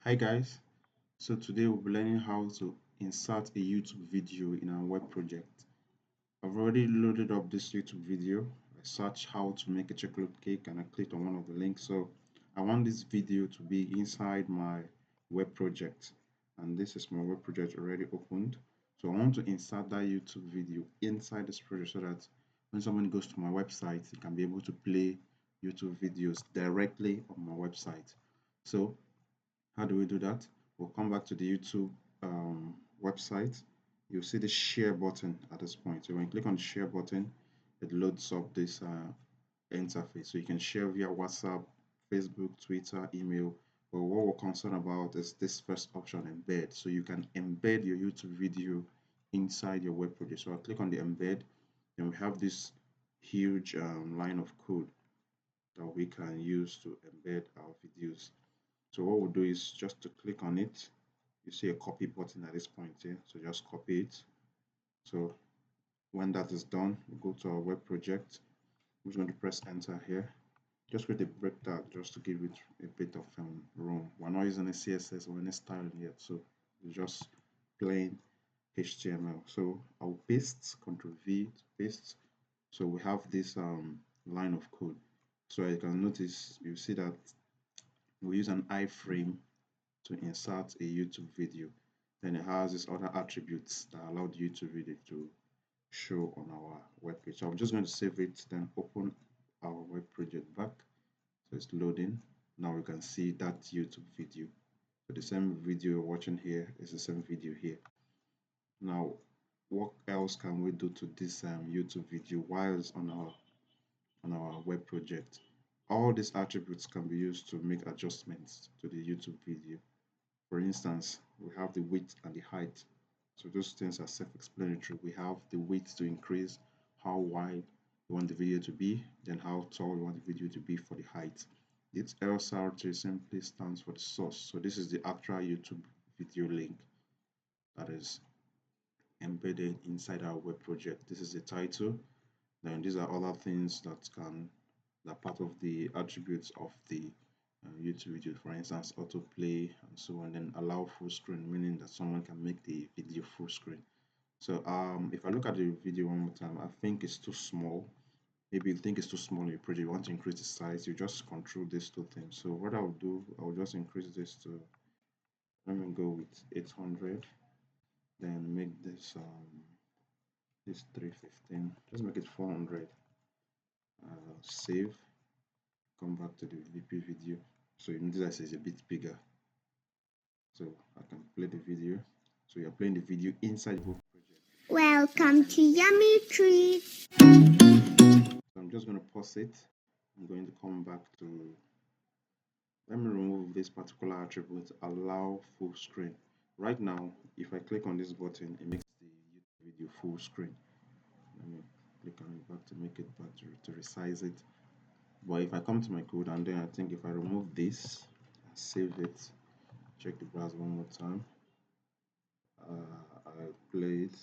Hi guys, so today we'll be learning how to insert a YouTube video in our web project. I've already loaded up this YouTube video. I searched how to make a chocolate cake and I clicked on one of the links. So I want this video to be inside my web project, and this is my web project already opened. So I want to insert that YouTube video inside this project so that when someone goes to my website, they can be able to play YouTube videos directly on my website. So how do we do that? We'll come back to the YouTube website. You'll see the share button at this point. So when you click on the share button, it loads up this interface. So you can share via WhatsApp, Facebook, Twitter, email. But what we're concerned about is this first option, embed. So you can embed your YouTube video inside your web project. So I'll click on the embed. Then we have this huge line of code that we can use to embed our videos. So what we'll do is just to click on it. You see a copy button at this point here. So just copy it. So when that is done, we go to our web project. We're going to press enter here. Just create a break tag just to give it a bit of room. We're not using a CSS or any styling yet, so it's just plain HTML. So I'll paste, Ctrl V to paste. So we have this line of code. So you can notice, you see that we use an iframe to insert a YouTube video. Then it has these other attributes that allow the YouTube video to show on our web page. So I'm just going to save it, then open our web project back. So it's loading. Now we can see that YouTube video. So the same video you're watching here is the same video here. Now, what else can we do to this YouTube video while it's on our web project? All these attributes can be used to make adjustments to the YouTube video. For instance, we have the width and the height. So those things are self-explanatory. We have the width to increase how wide you want the video to be, then how tall you want the video to be for the height. This LSRT simply stands for the source. So this is the actual YouTube video link that is embedded inside our web project. This is the title. Then these are other things that are part of the attributes of the YouTube video, for instance, autoplay and so on, then allow full screen, meaning that someone can make the video full screen. So if I look at the video one more time, I think it's too small. Maybe you think it's too small in your project, you want to increase the size, you just control these two things. So what I'll do, I'll just increase this to, let me go with 800, then make this 315, just make it 400. Save, come back to the VP video. So you notice that it's a bit bigger. So I can play the video. So you're playing the video inside the project. Welcome to Yummy Treats. So I'm just going to pause it. I'm going to come back to, let me remove this particular attribute, allow full screen. Right now, if I click on this button, it makes the YouTube video full screen. Let me click on it back to make it back to resize it. But if I come to my code and then I think if I remove this, save it, check the browser one more time, I play it.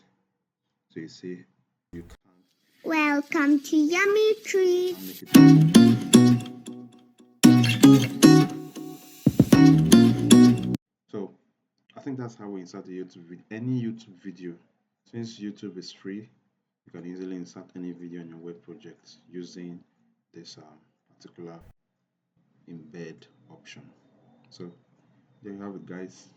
So you see, you can't. Welcome to Yummy Treats. So I think that's how we insert a YouTube video. Any YouTube video, since YouTube is free, you can easily insert any video in your web project using this particular embed option. So there you have it, guys.